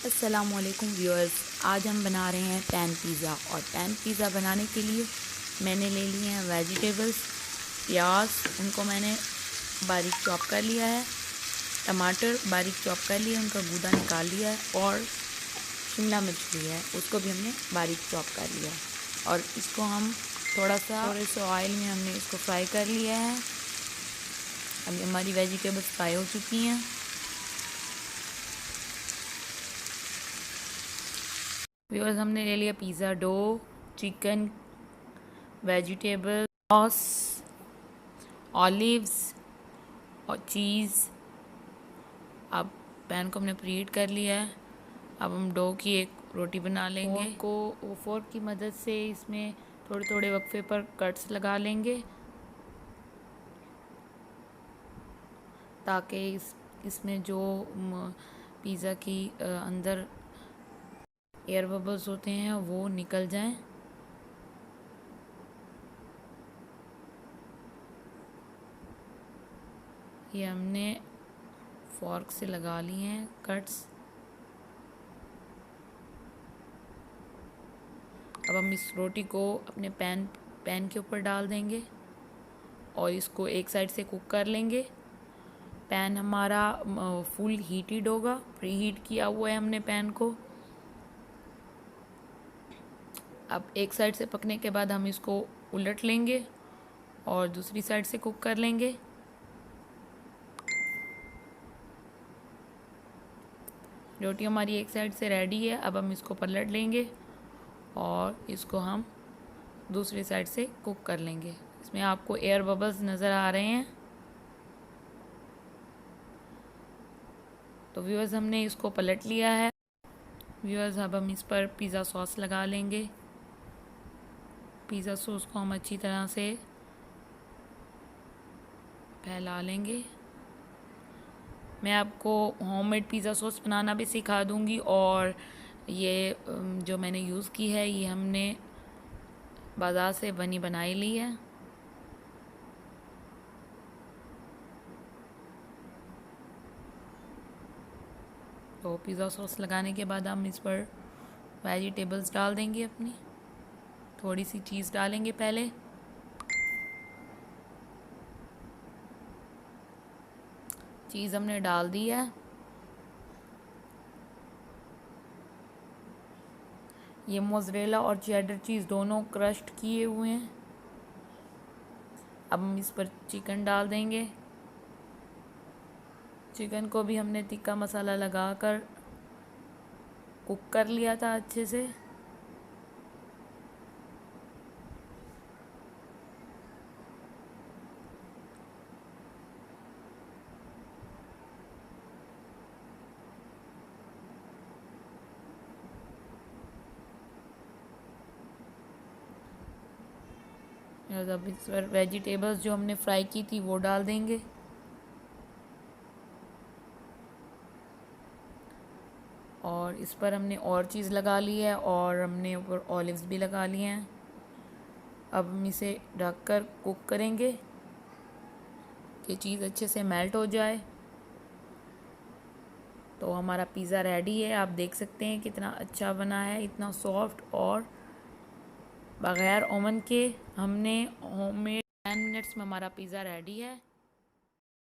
अस्सलामुअलैकुम व्यूअर्स, आज हम बना रहे हैं पैन पिज़्ज़ा। और पैन पिज़्ज़ा बनाने के लिए मैंने ले लिए हैं वेजिटेबल्स। प्याज, उनको मैंने बारीक चॉप कर लिया है। टमाटर बारीक चॉप कर लिया, उनका गूदा निकाल लिया है। और शिमला मिर्च भी है, उसको भी हमने बारीक चॉप कर लिया है। और इसको हम थोड़े से ऑयल में हमने इसको फ्राई कर लिया है। अभी हमारी वेजिटेबल्स फ्राई हो चुकी हैं। व्यूअर्स, हमने ले लिया pizza dough, chicken, vegetable, sauce, olives और चीज़। अब पैन को हमने प्रीहीट कर लिया है। अब हम डो की एक रोटी बना लेंगे। फोर्क की मदद से इसमें थोड़े थोड़े वक्फे पर कट्स लगा लेंगे, ताकि इसमें जो पिज़्ज़ा की अंदर एयर बबल्स होते हैं वो निकल जाएं। ये हमने फॉर्क से लगा लिए हैं कट्स। अब हम इस रोटी को अपने पैन के ऊपर डाल देंगे और इसको एक साइड से कुक कर लेंगे। पैन हमारा फुल हीटेड होगा, प्री हीट किया हुआ है हमने पैन को। अब एक साइड से पकने के बाद हम इसको उलट लेंगे और दूसरी साइड से कुक कर लेंगे। रोटी हमारी एक साइड से रेडी है। अब हम इसको पलट लेंगे और इसको हम दूसरी साइड से कुक कर लेंगे। इसमें आपको एयर बबल्स नज़र आ रहे हैं। तो व्यूअर्स, हमने इसको पलट लिया है। व्यूअर्स, अब हम इस पर पिज़्ज़ा सॉस लगा लेंगे। पिज़्ज़ा सॉस को हम अच्छी तरह से फैला लेंगे। मैं आपको होममेड पिज़्ज़ा सॉस बनाना भी सिखा दूंगी। और ये जो मैंने यूज़ की है, ये हमने बाज़ार से बनी बनाई ली है। तो पिज़्ज़ा सॉस लगाने के बाद हम इस पर वेजिटेबल्स डाल देंगे अपनी। थोड़ी सी चीज़ डालेंगे पहले। चीज़ हमने डाल दी है। ये मोज़रेला और चेडर चीज़ दोनों क्रश्ड किए हुए हैं। अब हम इस पर चिकन डाल देंगे। चिकन को भी हमने तिक्का मसाला लगाकर कुक कर लिया था अच्छे से। अब इस पर वेजिटेबल्स जो हमने फ्राई की थी वो डाल देंगे। और इस पर हमने और चीज़ लगा ली है और हमने ऊपर ऑलिव्स भी लगा लिए हैं। अब हम इसे ढककर कुक करेंगे कि चीज़ अच्छे से मेल्ट हो जाए। तो हमारा पिज़्ज़ा रेडी है। आप देख सकते हैं कितना अच्छा बना है, इतना सॉफ्ट। और बग़ैर ओवन के हमने होममेड 10 मिनट्स में हमारा पिज़्ज़ा रेडी है।